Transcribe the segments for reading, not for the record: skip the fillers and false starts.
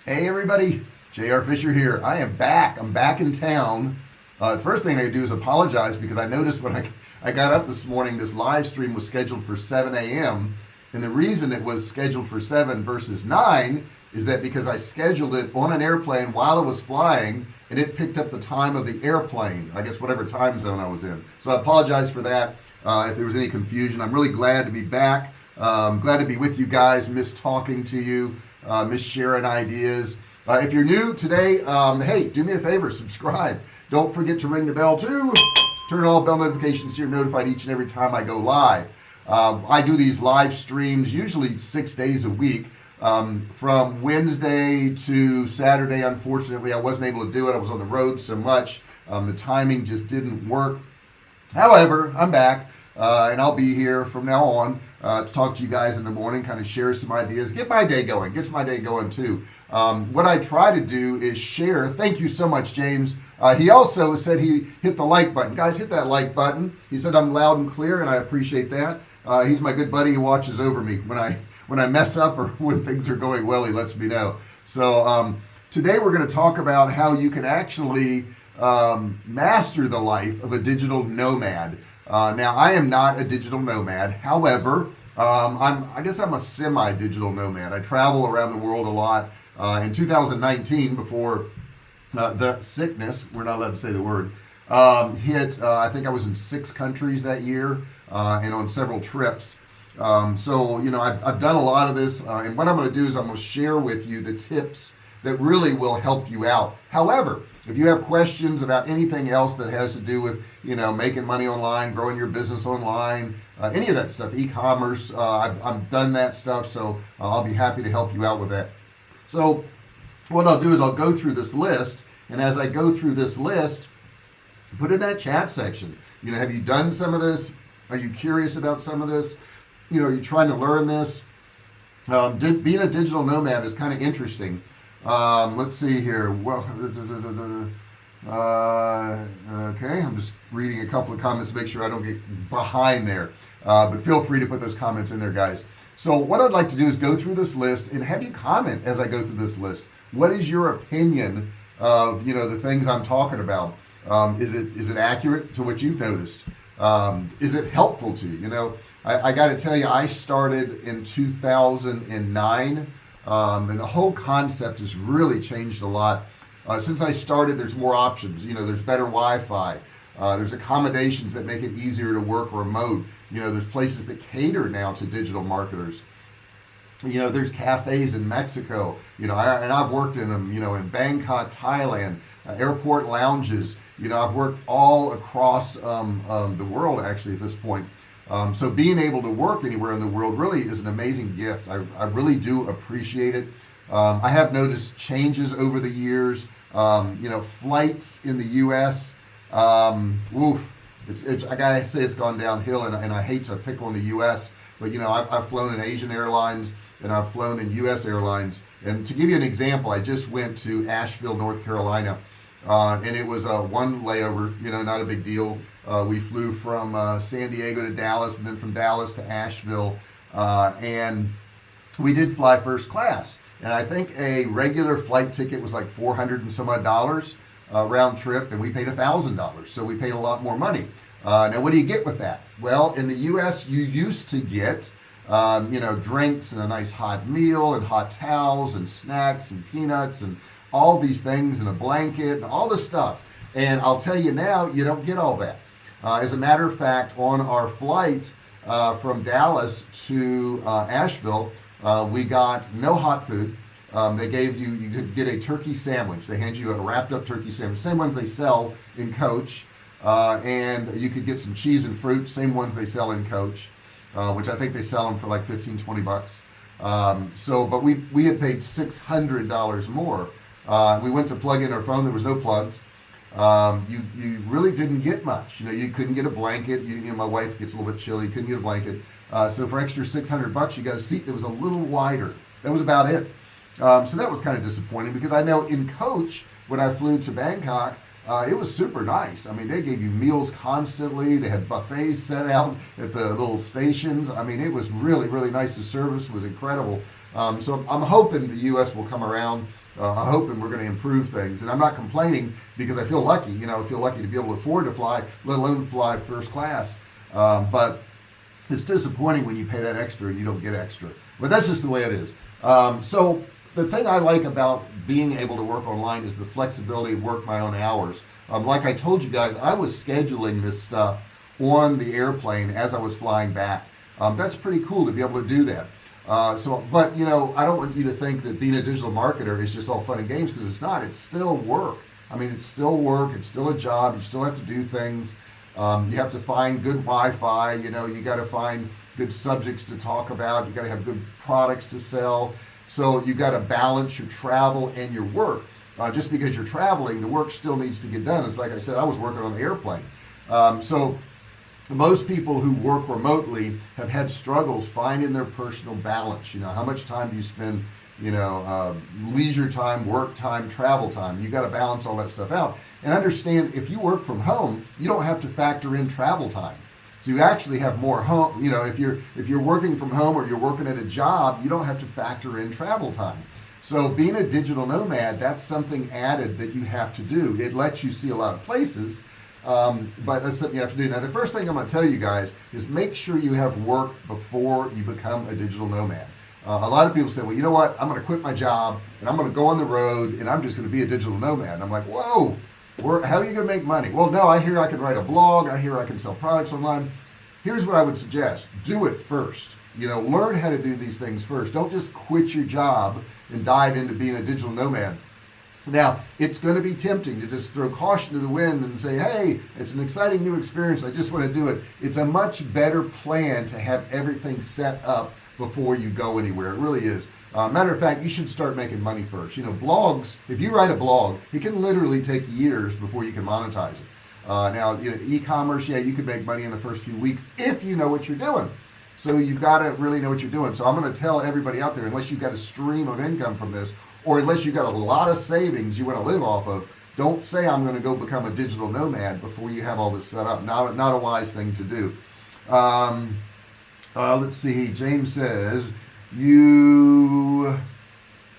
Hey everybody, JR Fisher here. I am back. I'm back in town. The first thing I do is apologize because I noticed when I got up this morning, this live stream was scheduled for 7 a.m. And the reason it was scheduled for 7 versus 9 is that because I scheduled it on an airplane while it was flying and it picked up the time of the airplane, I guess whatever time zone I was in. So I apologize for that if there was any confusion. I'm really glad to be back. Glad to be with you guys. Miss talking to you. Miss sharing ideas. If you're new today, hey, do me a favor, subscribe. Don't forget to ring the bell too. Turn on all bell notifications so you're notified each and every time I go live. I do these live streams usually 6 days a week. From Wednesday to Saturday, unfortunately, I wasn't able to do it. I was on the road so much. The timing just didn't work. However, I'm back, and I'll be here from now on to talk to you guys in the morning, kind of share some ideas, get my day going, gets my day going too. What I try to do is share. Thank you so much, James. He also said he hit the like button. Guys, hit that like button. He said I'm loud and clear, and I appreciate that. He's my good buddy who watches over me. When I mess up or when things are going well, he lets me know. So today we're going to talk about how you can actually master the life of a digital nomad. Now, I am not a digital nomad. However, I guess I'm a semi-digital nomad. I travel around the world a lot. In 2019, before the sickness, we're not allowed to say the word, hit, I think I was in 6 countries that year and on several trips. So, I've done a lot of this, and what I'm going to do is I'm going to share with you the tips that really will help you out. However, if you have questions about anything else that has to do with, making money online, growing your business online, any of that stuff, e-commerce, I've done that stuff, so I'll be happy to help you out with that. So what I'll do is I'll go through this list, and as I go through this list, put in that chat section. Have you done some of this? Are you curious about some of this? Are you trying to learn this? Being a digital nomad is kind of interesting. Let's see here. Well, okay, I'm just reading a couple of comments to make sure I don't get behind there. But feel free to put those comments in there, guys. So what I'd like to do is go through this list and have you comment as I go through this list. What is your opinion of the things I'm talking about? Is it accurate to what you've noticed? Is it helpful to you? I got to tell you, I started in 2009. And the whole concept has really changed a lot. Since I started, there's more options. There's better Wi-Fi. There's accommodations that make it easier to work remote. There's places that cater now to digital marketers. There's cafes in Mexico. And I've worked in them. In Bangkok, Thailand, airport lounges. I've worked all across the world actually at this point. So being able to work anywhere in the world really is an amazing gift. I really do appreciate it. I have noticed changes over the years. Flights in the U.S. I gotta say it's gone downhill, and I hate to pick on the U.S., but I've flown in Asian airlines and I've flown in U.S. airlines. And to give you an example, I just went to Asheville, North Carolina. And it was one layover, not a big deal. We flew from San Diego to Dallas, and then from Dallas to Asheville, and we did fly first class. And I think a regular flight ticket was like $400 and some odd dollars round trip, and we paid $1,000, so we paid a lot more money. Now, what do you get with that? Well, in the U.S., you used to get drinks and a nice hot meal and hot towels and snacks and peanuts and all these things and a blanket and all this stuff. And I'll tell you now, you don't get all that. As a matter of fact, on our flight from Dallas to Asheville, we got no hot food. They gave you could get a turkey sandwich. They hand you a wrapped up turkey sandwich, same ones they sell in Coach. And you could get some cheese and fruit, same ones they sell in Coach, which I think they sell them for like 15-20 bucks. But we had paid $600 more. We went to plug in our phone. There was no plugs. You really didn't get much. You couldn't get a blanket. My wife gets a little bit chilly. Couldn't get a blanket. So for extra $600, you got a seat that was a little wider. That was about it. So that was kind of disappointing because I know in Coach when I flew to Bangkok, it was super nice. I mean, they gave you meals constantly. They had buffets set out at the little stations. I mean, it was really, really nice. The service was incredible. So I'm hoping the U.S. will come around. I'm hoping we're going to improve things, and I'm not complaining because I feel lucky. I feel lucky to be able to afford to fly, let alone fly first class. But it's disappointing when you pay that extra and you don't get extra. But that's just the way it is. So the thing I like about being able to work online is the flexibility of work my own hours. Like I told you guys, I was scheduling this stuff on the airplane as I was flying back. That's pretty cool to be able to do that. But I don't want you to think that being a digital marketer is just all fun and games, because it's not. It's still work. I mean, it's still work. It's still a job. You still have to do things. You have to find good Wi-Fi. You got to find good subjects to talk about. You got to have good products to sell. So you got to balance your travel and your work. Just because you're traveling, the work still needs to get done. It's like I said, I was working on the airplane. So most people who work remotely have had struggles finding their personal balance. How much time do you spend, leisure time, work time, travel time? You got to balance all that stuff out and understand, if you work from home, you don't have to factor in travel time. So you actually have more home. If you're working from home or you're working at a job, you don't have to factor in travel time. So being a digital nomad, that's something added that you have to do. It lets you see a lot of places, but that's something you have to do. Now, the first thing I'm going to tell you guys is make sure you have work before you become a digital nomad. A lot of people say, well, you know what? I'm going to quit my job and I'm going to go on the road and I'm just going to be a digital nomad. And I'm like, whoa, how are you going to make money? Well, no, I hear I can write a blog. I hear I can sell products online. Here's what I would suggest. Do it first. Learn how to do these things first. Don't just quit your job and dive into being a digital nomad. Now, it's going to be tempting to just throw caution to the wind and say, hey, it's an exciting new experience. I just want to do it. It's a much better plan to have everything set up before you go anywhere. It really is. Matter of fact, you should start making money first. Blogs, if you write a blog, it can literally take years before you can monetize it. Now, e-commerce, yeah, you could make money in the first few weeks if you know what you're doing. So you've got to really know what you're doing. So I'm going to tell everybody out there, unless you've got a stream of income from this, or unless you've got a lot of savings you want to live off of, don't say I'm going to go become a digital nomad before you have all this set up. Not a wise thing to do. Let's see. James says, you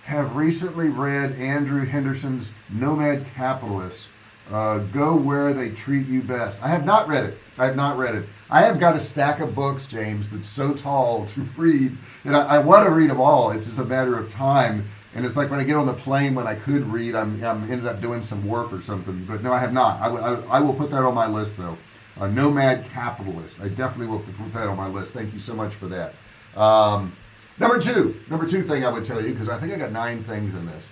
have recently read Andrew Henderson's Nomad Capitalist. Go where they treat you best. I have not read it. I have got a stack of books, James, that's so tall to read, and I want to read them all. It's just a matter of time. And it's like when I get on the plane, when I could read, I'm ended up doing some work or something. But no, I have not. I will put that on my list, though. Nomad Capitalist. I definitely will put that on my list. Thank you so much for that. Number two thing I would tell you, because I think I got 9 things in this.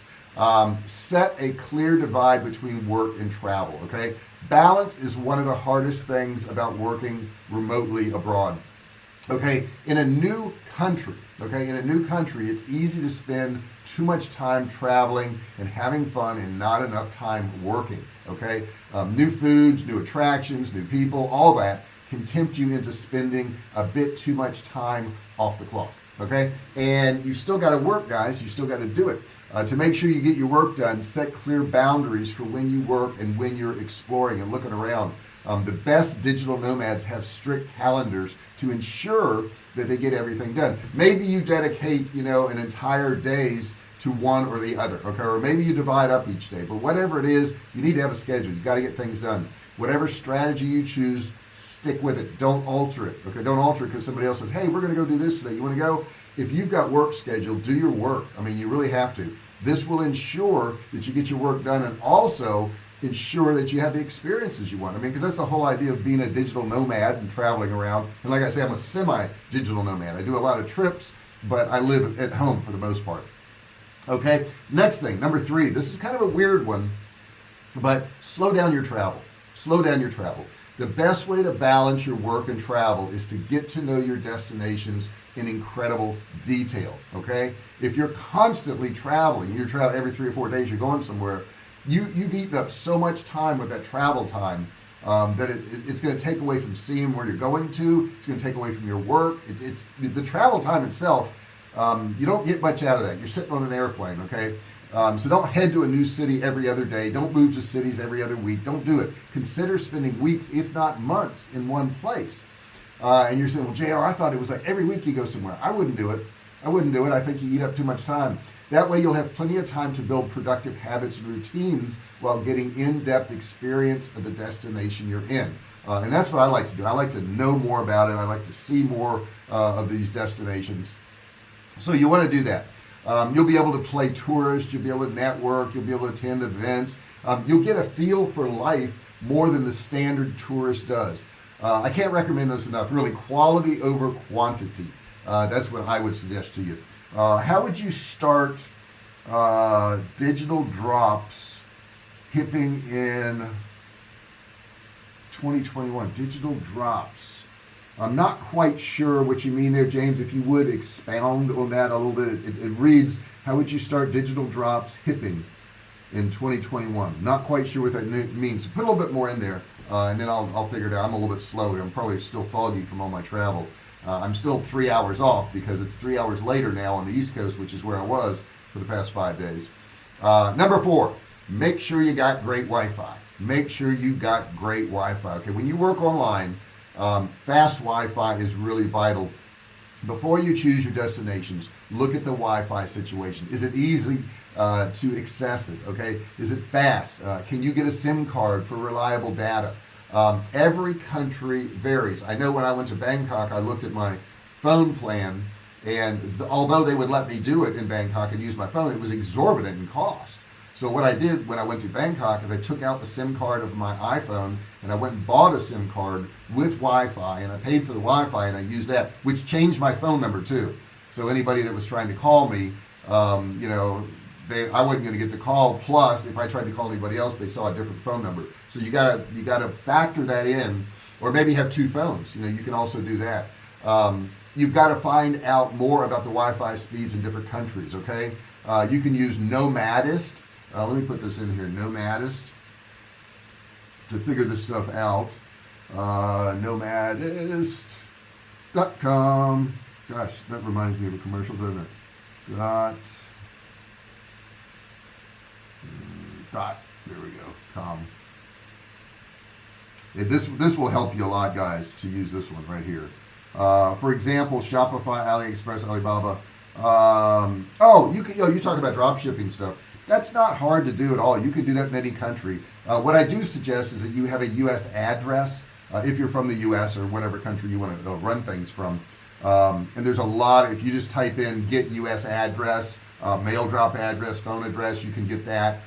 Set a clear divide between work and travel. Okay, balance is one of the hardest things about working remotely abroad. Okay, in a new country, it's easy to spend too much time traveling and having fun and not enough time working. Okay, new foods, new attractions, new people, all that can tempt you into spending a bit too much time off the clock. Okay, and you still got to work, guys. You still got to do it. To make sure you get your work done, set clear boundaries for when you work and when you're exploring and looking around. The best digital nomads have strict calendars to ensure that they get everything done. Maybe you dedicate, an entire days to one or the other, okay? Or maybe you divide up each day, but whatever it is, you need to have a schedule. You got to get things done. Whatever strategy you choose, stick with it. Don't alter it, okay? Don't alter it because somebody else says, hey, we're going to go do this today. You want to go? If you've got work scheduled, do your work. I mean, you really have to. This will ensure that you get your work done and also ensure that you have the experiences you want. I mean, because that's the whole idea of being a digital nomad and traveling around. And like I say, I'm a semi-digital nomad. I do a lot of trips, but I live at home for the most part. Okay, next thing, number 3. This is kind of a weird one, but slow down your travel. Slow down your travel. The best way to balance your work and travel is to get to know your destinations in incredible detail. Okay, if you're constantly traveling, you're traveling every 3 or 4 days, you're going somewhere, you've eaten up so much time with that travel time that it's going to take away from seeing where you're going to. It's going to take away from your work. It's the travel time itself. You don't get much out of that. You're sitting on an airplane. Okay. So don't head to a new city every other day. Don't move to cities every other week. Don't do it. Consider spending weeks, if not months, in one place. And you're saying, well, JR, I thought it was like every week you go somewhere. I wouldn't do it. I wouldn't do it. I think you eat up too much time. That way you'll have plenty of time to build productive habits and routines while getting in-depth experience of the destination you're in. And that's what I like to do. I like to know more about it. I like to see more of these destinations. So you want to do that. You'll be able to play tourist, you'll be able to network, you'll be able to attend events. You'll get a feel for life more than the standard tourist does. I can't recommend this enough. Really, quality over quantity. That's what I would suggest to you. How would you start digital drops hipping in 2021? Digital drops. I'm not quite sure what you mean there, James. If you would expound on that a little bit. It reads, how would you start digital drops hipping in 2021? Not quite sure what that means. Put a little bit more in there, and then I'll figure it out. I'm a little bit slow here. I'm probably still foggy from all my travel. I'm still 3 hours off because it's 3 hours later now on the East Coast, which is where I was for the past 5 days. Number 4, make sure you got great Wi-Fi. Make sure you got great Wi-Fi. Okay, when you work online, fast Wi-Fi is really vital. Before you choose your destinations, look at the Wi-Fi situation. Is it easy to access it? Okay, is it fast? Can you get a SIM card for reliable data? Every country varies. I know when I went to Bangkok, I looked at my phone plan, and although they would let me do it in Bangkok and use my phone, it was exorbitant in cost. So what I did when I went to Bangkok is I took out the SIM card of my iPhone and I went and bought a SIM card with Wi-Fi, and I paid for the Wi-Fi and I used that, which changed my phone number too. So anybody that was trying to call me, you know, I wasn't going to get the call. Plus, if I tried to call anybody else, they saw a different phone number. So you gotta factor that in, or maybe have 2 phones. You know, you can also do that. You've got to find out more about the Wi-Fi speeds in different countries. Okay, you can use Nomadist. Let me put this in here, Nomadist, to figure this stuff out. Nomadist.com. Gosh, that reminds me of a commercial, doesn't it? There we go, com. This will help you a lot, guys, to use this one right here. For example, Shopify, AliExpress, Alibaba. You talk about drop shipping stuff. That's not hard to do at all. You can do that in any country. What I do suggest is that you have a U.S. address if you're from the U.S. or whatever country you want to run things from. And there's a lot. If you just type in get U.S. address, mail drop address, phone address, you can get that.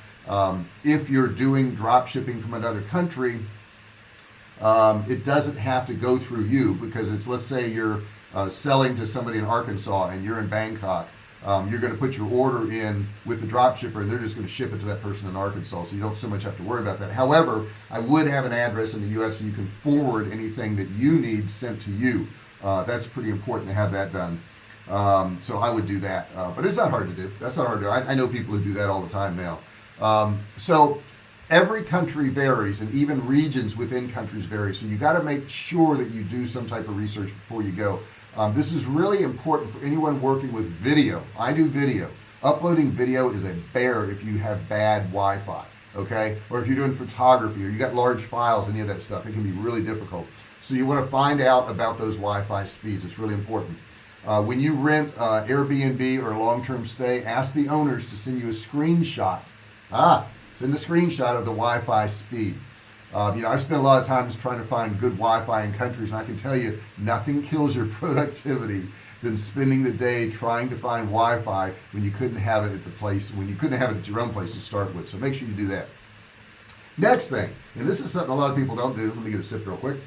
If you're doing drop shipping from another country, it doesn't have to go through you, because it's, let's say you're selling to somebody in Arkansas and you're in Bangkok. You're going to put your order in with the drop shipper, and they're just going to ship it to that person in Arkansas, so you don't so much have to worry about that. However, I would have an address in the U.S. so you can forward anything that you need sent to you. That's pretty important to have that done. So I would do that, but it's not hard to do. That's not hard to do. I know people who do that all the time now. So every country varies, and even regions within countries vary. So you got to make sure that you do some type of research before you go. This is really important for anyone working with video. I do video. Uploading video is a bear if you have bad Wi-Fi, okay? Or if you're doing photography, or you got large files, any of that stuff, it can be really difficult. So you want to find out about those Wi-Fi speeds. It's really important. When you rent Airbnb or a long-term stay, ask the owners to send you a screenshot. Send a screenshot of the Wi-Fi speed. I've spent a lot of time trying to find good Wi-Fi in countries, and I can tell you, nothing kills your productivity than spending the day trying to find Wi-Fi when you couldn't have it at the place, when you couldn't have it at your own place to start with. So make sure you do that. Next thing, and this is something a lot of people don't do. Let me get a sip real quick.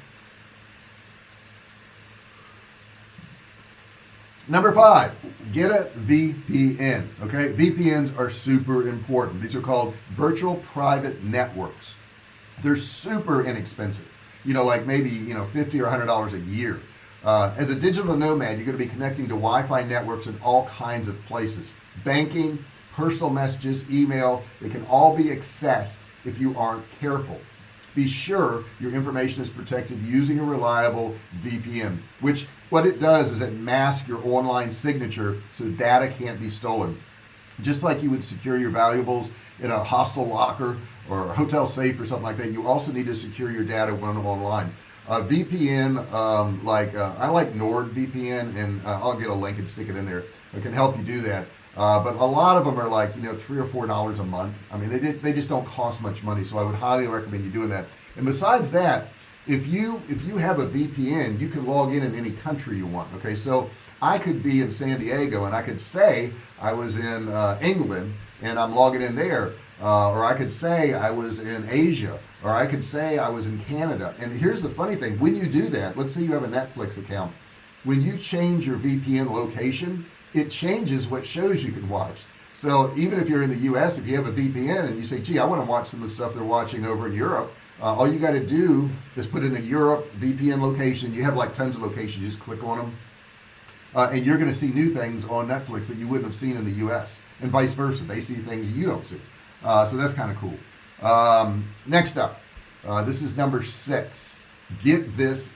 Number 5, get a VPN. Okay, VPNs are super important. These are called virtual private networks. They're super inexpensive. Like maybe $50 or $100 a year. As a digital nomad, you're going to be connecting to Wi-Fi networks in all kinds of places. Banking, personal messages, email, they can all be accessed if you aren't careful. Be sure your information is protected using a reliable VPN, which what it does is it masks your online signature so data can't be stolen. Just like you would secure your valuables in a hostel locker or a hotel safe or something like that, you also need to secure your data when online. VPN, I like NordVPN, and I'll get a link and stick it in there. It can help you do that. But a lot of them are like, $3 or $4 a month. I mean, they just don't cost much money. So I would highly recommend you doing that. And besides that, if you have a VPN, you can log in any country you want. Okay, so I could be in San Diego and I could say I was in England and I'm logging in there, or I could say I was in Asia, or I could say I was in Canada. And here's the funny thing: when you do that, let's say you have a Netflix account, when you change your VPN location, it changes what shows you can watch. So even if you're in the US, if you have a VPN and you say, gee, I want to watch some of the stuff they're watching over in Europe, all you got to do is put in a Europe VPN location. You have like tons of locations. You just click on them, and you're going to see new things on Netflix that you wouldn't have seen in the US, and vice versa. They see things you don't see. So that's kind of cool. Next up, this is number 6. Get this.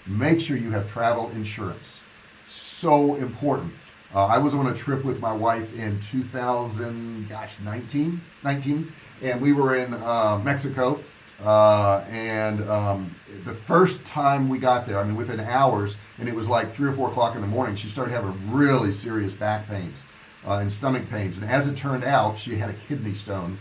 Make sure you have travel insurance. So important. I was on a trip with my wife in 2019, and we were in Mexico. And the first time we got there, I mean, within hours, and it was like 3 or 4 o'clock in the morning, she started having really serious back pains and stomach pains. And as it turned out, she had a kidney stone.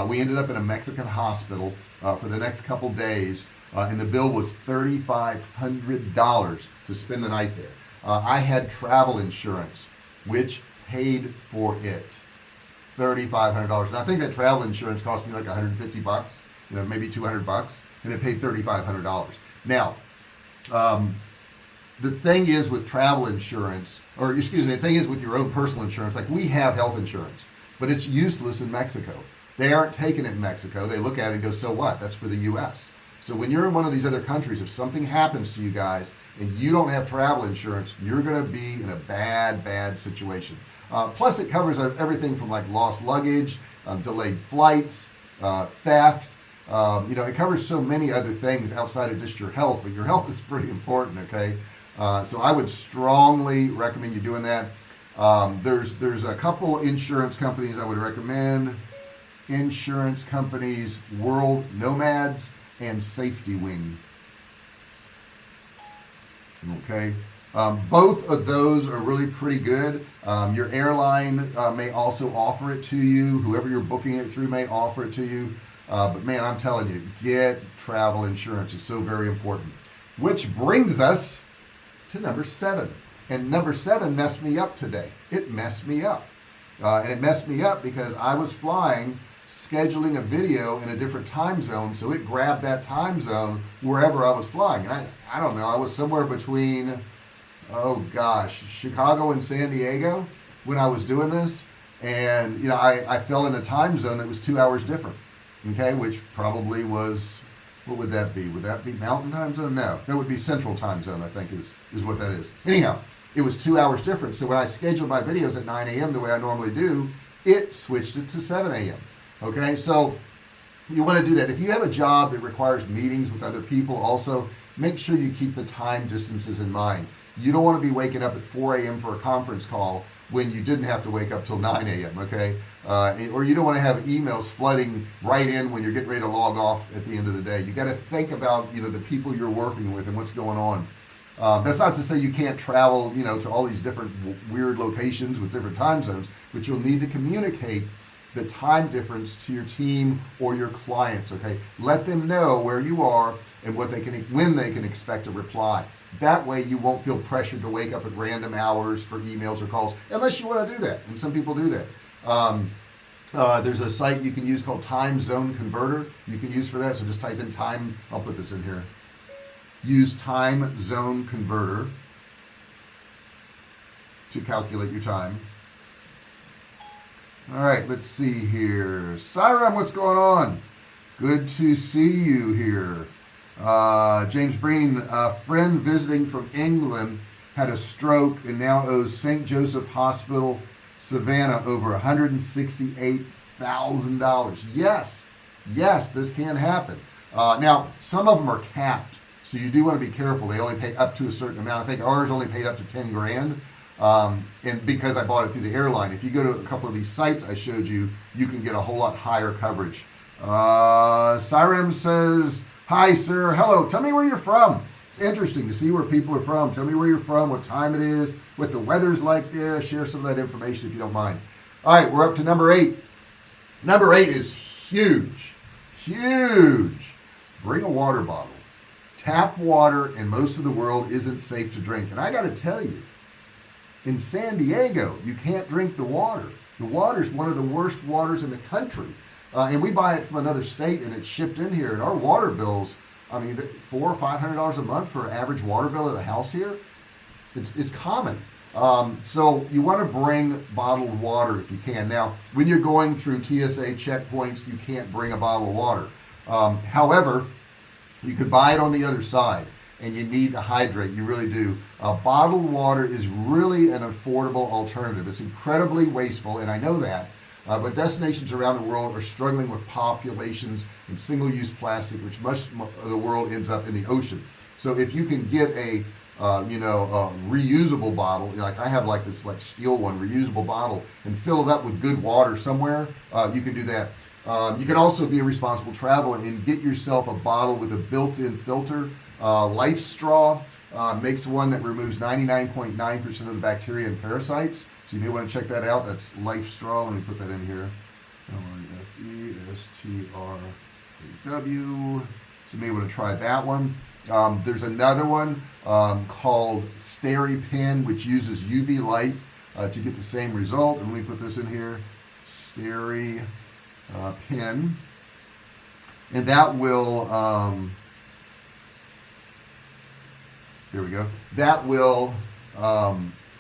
We ended up in a Mexican hospital for the next couple days, and the bill was $3,500 to spend the night there. I had travel insurance, which paid for it. $3,500. And I think that travel insurance cost me like $150, maybe $200, and it paid $3,500. Now, the thing is with travel insurance, or excuse me, the thing is with your own personal insurance, like we have health insurance, but it's useless in Mexico. They aren't taking it in Mexico. They look at it and go, so what? That's for the US. So when you're in one of these other countries, if something happens to you guys and you don't have travel insurance, you're going to be in a bad situation. Plus it covers everything from like lost luggage, delayed flights, theft. It covers so many other things outside of just your health, but your health is pretty important. Okay. So I would strongly recommend you doing that. There's a couple insurance companies I would recommend. Insurance companies, World Nomads and Safety Wing. Okay, both of those are really pretty good. Your airline may also offer it to you. Whoever you're booking it through may offer it to you. But man, I'm telling you, get travel insurance. It's so very important. Which brings us to number 7. And number 7 messed me up today. It messed me up. And it messed me up because I was flying, scheduling a video in a different time zone, so it grabbed that time zone wherever I was flying. And I don't know, I was somewhere between, Chicago and San Diego when I was doing this, and I fell in a time zone that was 2 hours different. Okay, which probably was, what would that be? Would that be Mountain Time Zone? No, that would be Central Time Zone, I think is what that is. Anyhow, it was 2 hours different. So when I scheduled my videos at 9 a.m. the way I normally do, it switched it to 7 a.m. Okay, so you want to do that. If you have a job that requires meetings with other people, also make sure you keep the time distances in mind. You don't want to be waking up at 4 a.m. for a conference call when you didn't have to wake up till 9 a.m. Okay, or you don't want to have emails flooding right in when you're getting ready to log off at the end of the day. You got to think about the people you're working with and what's going on. That's not to say you can't travel to all these different weird locations with different time zones, but you'll need to communicate the time difference to your team or your clients. Okay, let them know where you are and when they can expect a reply. That way you won't feel pressured to wake up at random hours for emails or calls, unless you want to do that, and some people do that. There's a site you can use called Time Zone Converter. You can use for that, so just type in time. I'll put this in here. Use Time Zone Converter to calculate your time. All right, let's see here. Siram, what's going on? Good to see you here. James Breen, a friend visiting from England had a stroke and now owes St. Joseph Hospital, Savannah, over $168,000. Yes, this can happen. Now, some of them are capped, so you do want to be careful. They only pay up to a certain amount. I think ours only paid up to 10 grand. And because I bought it through the airline. If you go to a couple of these sites I showed you, you can get a whole lot higher coverage. Siram says, Hi, sir. Hello. Tell me where you're from. It's interesting to see where people are from. Tell me where you're from, what time it is, what the weather's like there. Share some of that information if you don't mind. All right, we're up to number 8. Number 8 is huge. Huge. Bring a water bottle. Tap water in most of the world isn't safe to drink. And I got to tell you, in San Diego, you can't drink the water. The water's one of the worst waters in the country. And we buy it from another state and it's shipped in here. And our water bills, I mean, $400 or $500 a month for an average water bill at a house here, it's common. So you want to bring bottled water if you can. Now, when you're going through TSA checkpoints, you can't bring a bottle of water. However, you could buy it on the other side, and you need to hydrate. You really do. Bottled water is really an affordable alternative. It's incredibly wasteful, and I know that. But destinations around the world are struggling with populations and single-use plastic, which much of the world ends up in the ocean. So if you can get a reusable bottle, like I have like this like steel one, reusable bottle, and fill it up with good water somewhere, you can do that. You can also be a responsible traveler and get yourself a bottle with a built-in filter. Life Straw makes one that removes 99.9% of the bacteria and parasites. So you may want to check that out. That's Life Straw. Let me put that in here. LIFESTRAW. So you may want to try that one. There's another one called Steri Pen, which uses UV light to get the same result. And let me put this in here. Steri Pen. And that will there we go. That will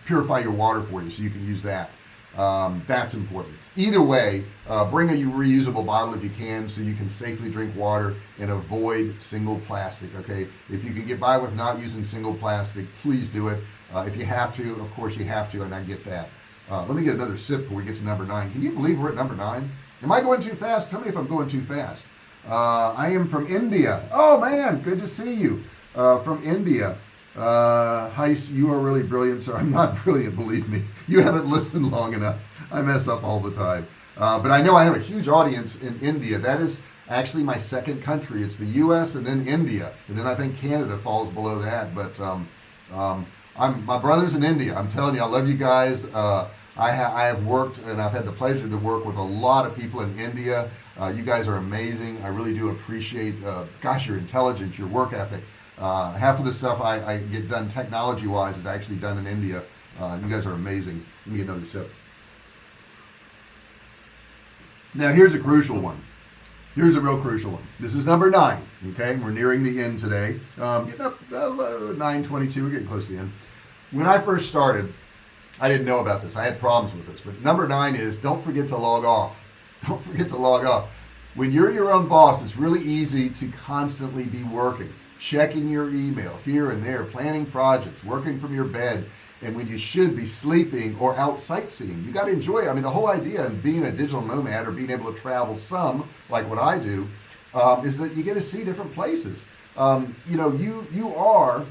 purify your water for you, so you can use that. That's important. Either way, bring a reusable bottle if you can, so you can safely drink water and avoid single plastic. Okay, if you can get by with not using single plastic, please do it. If you have to, of course you have to, and I get that. Let me get another sip before we get to number 9. Can you believe we're at number 9? Am I going too fast? Tell me if I'm going too fast. I am from India. Oh man, good to see you. From India. Hi, you are really brilliant, sir. I'm not brilliant, believe me. You haven't listened long enough. I mess up all the time. But I know I have a huge audience in India. That is actually my second country. It's the US and then India. And then I think Canada falls below that. But my brother's in India. I'm telling you, I love you guys. I have worked and I've had the pleasure to work with a lot of people in India. You guys are amazing. I really do appreciate, gosh, your intelligence, your work ethic. Half of the stuff I get done technology wise is actually done in India. You guys are amazing. Let me get another sip. Now here's a crucial one. Here's a real crucial one. This is number 9. Okay, we're nearing the end today. Getting up 9:22. We're getting close to the end. When I first started, I didn't know about this. I had problems with this. But number 9 is don't forget to log off. Don't forget to log off. When you're your own boss, it's really easy to constantly be working, checking your email here and there, planning projects, working from your bed, and when you should be sleeping or out sightseeing. You got to enjoy it. I mean, the whole idea of being a digital nomad or being able to travel some, like what I do, is that you get to see different places. You are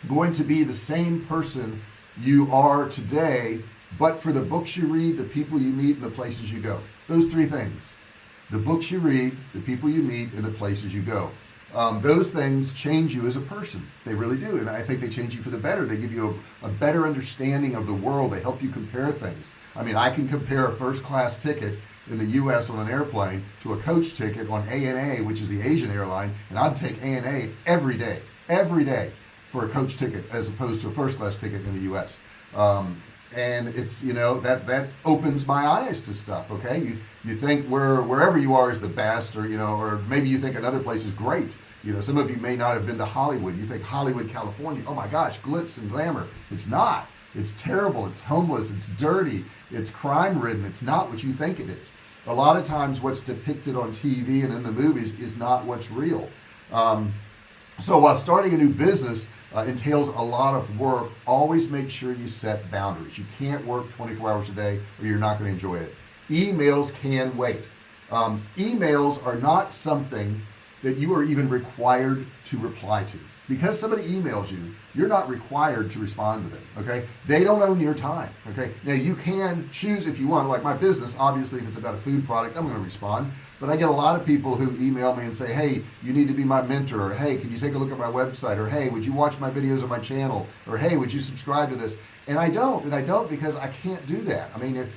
going to be the same person you are today, but for the books you read, the people you meet, and the places you go. Those 3 things. The books you read, the people you meet, and the places you go. Those things change you as a person. They really do. And I think they change you for the better. They give you a better understanding of the world. They help you compare things. I mean, I can compare a first class ticket in the US on an airplane to a coach ticket on ANA, which is the Asian airline, and I'd take ANA every day for a coach ticket as opposed to a first class ticket in the US. And it's, that opens my eyes to stuff. Okay, you think wherever you are is the best, or maybe you think another place is great. Some of you may not have been to Hollywood. You think Hollywood, California, oh my gosh, glitz and glamour. It's not. It's terrible. It's homeless. It's dirty. It's crime ridden. It's not what you think it is. A lot of times what's depicted on TV and in the movies is not what's real. So while starting a new business entails a lot of work, always make sure you set boundaries. You can't work 24 hours a day or you're not going to enjoy it. Emails can wait. Emails are not something that you are even required to reply to. Because somebody emails you, you're not required to respond to them. Okay, they don't own your time. Okay, now you can choose if you want. Like my business, obviously, if it's about a food product, I'm going to respond. but I get a lot of people who email me and say, hey, you need to be my mentor, or hey, can you take a look at my website, or hey, would you watch my videos on my channel, or hey, would you subscribe to this? And I don't because I can't do that. I mean,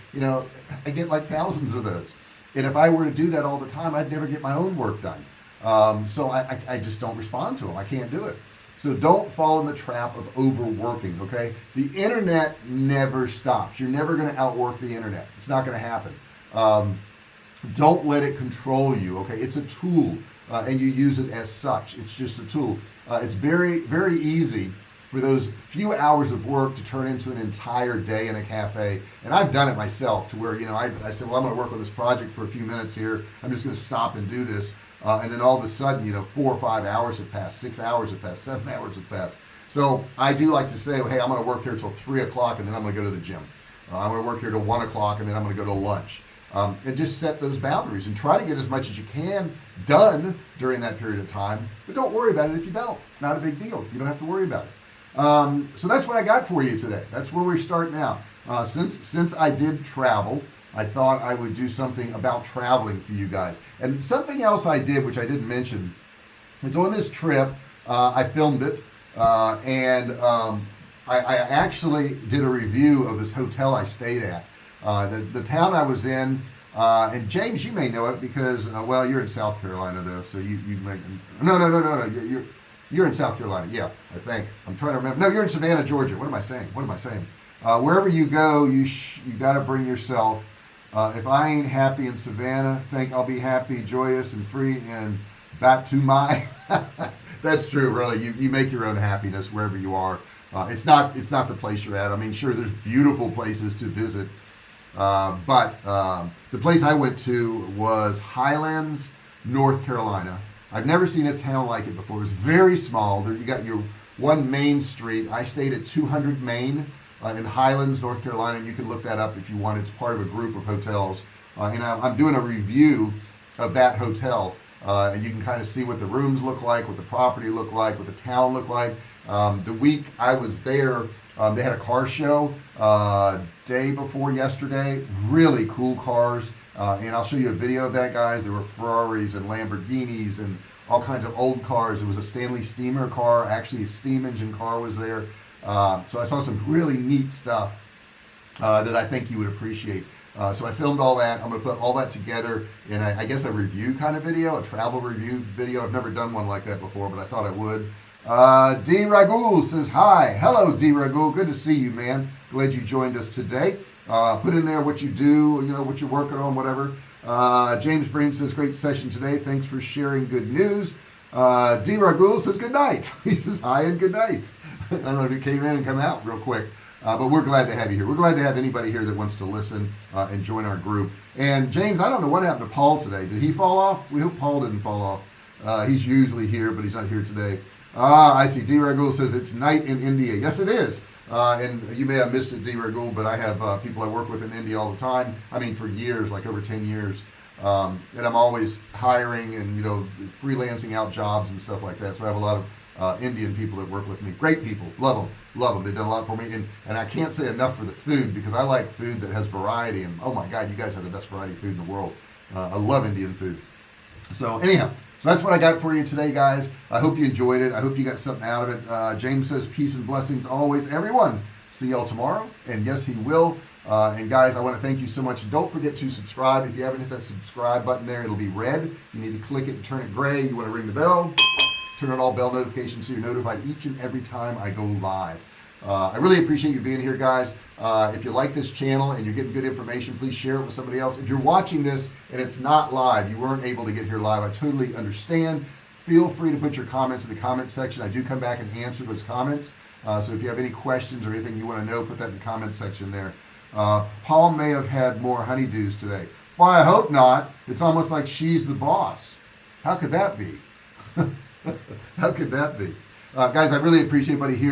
I get like thousands of those, and if I were to do that all the time, I'd never get my own work done. So I just don't respond to them. I can't do it. So don't fall in the trap of overworking, okay? The internet never stops. You're never going to outwork the internet. It's not going to happen. Don't let it control you, okay? It's a tool, and you use it as such. It's just a tool. It's very, very easy for those few hours of work to turn into an entire day in a cafe. And I've done it myself to where, I said, well, I'm going to work on this project for a few minutes here. I'm just going to stop and do this. And then all of a sudden, 4 or 5 hours have passed, 6 hours have passed, 7 hours have passed. So I do like to say, hey, I'm going to work here till 3 o'clock and then I'm going to go to the gym. I'm going to work here till 1 o'clock and then I'm going to go to lunch. And just set those boundaries and try to get as much as you can done during that period of time. But don't worry about it if you don't. Not a big deal. You don't have to worry about it. So that's what I got for you today. That's where we're starting out. Since I did travel, I thought I would do something about traveling for you guys. And something else I did, which I didn't mention, is on this trip, I filmed it, and I actually did a review of this hotel I stayed at. The town I was in, and James, you may know it because, well, you're in South Carolina though, so you may, no, you're in South Carolina, yeah, I think. I'm trying to remember. No, you're in Savannah, Georgia. What am I saying? Wherever you go, you got to bring yourself. If I ain't happy in Savannah, think I'll be happy, joyous, and free in Batumai. That's true, really. You make your own happiness wherever you are. It's not the place you're at. I mean, sure, there's beautiful places to visit, but the place I went to was Highlands, North Carolina. I've never seen a town like it before. It was very small. There, you got your one main street. I stayed at 200 Main. In Highlands, North Carolina, and you can look that up if you want. It's part of a group of hotels, and I'm doing a review of that hotel, and you can kind of see what the rooms look like, what the property looked like, what the town looked like. The week I was there, they had a car show day before yesterday. Really cool cars, and I'll show you a video of that, guys. There were Ferraris and Lamborghinis and all kinds of old cars. It was a Stanley Steamer car, actually a steam engine car was there. So I saw some really neat stuff that I think you would appreciate. So I filmed all that. I'm going to put all that together in, I guess, a review kind of video, a travel review video. I've never done one like that before, but I thought I would. D. Ragul says, hi. Hello, D. Ragul. Good to see you, man. Glad you joined us today. Put in there what you do, what you're working on, whatever. James Breen says, great session today. Thanks for sharing good news. D. Ragul says, good night. He says, hi and good night. I don't know if you came in and come out real quick, but we're glad to have you here. We're glad to have anybody here that wants to listen and join our group. And James, I don't know what happened to Paul today. Did he fall off? We hope Paul didn't fall off. He's usually here, but he's not here today. I see. D. Ragul says it's night in India. Yes, it is. And you may have missed it, D. Ragul, but I have people I work with in India all the time. I mean, for years, like over 10 years. And I'm always hiring and, freelancing out jobs and stuff like that. So I have a lot of Indian people that work with me. Great people. Love them. They've done a lot for me. And I can't say enough for the food because I like food that has variety. And oh my God, you guys have the best variety of food in the world. I love Indian food. So anyhow, so that's what I got for you today, guys. I hope you enjoyed it. I hope you got something out of it. James says, peace and blessings always, everyone. See y'all tomorrow. And yes, he will. And guys, I want to thank you so much. Don't forget to subscribe. If you haven't hit that subscribe button there, it'll be red. You need to click it and turn it gray. You want to ring the bell. Turn on all bell notifications so you're notified each and every time I go live. I really appreciate you being here, guys. If you like this channel and you're getting good information, please share it with somebody else. If you're watching this and it's not live, you weren't able to get here live, I totally understand. Feel free to put your comments in the comment section. I do come back and answer those comments. So if you have any questions or anything you want to know, put that in the comment section there. Paul may have had more honeydews today. Well, I hope not. It's almost like she's the boss. How could that be? How could that be? Guys, I really appreciate everybody here.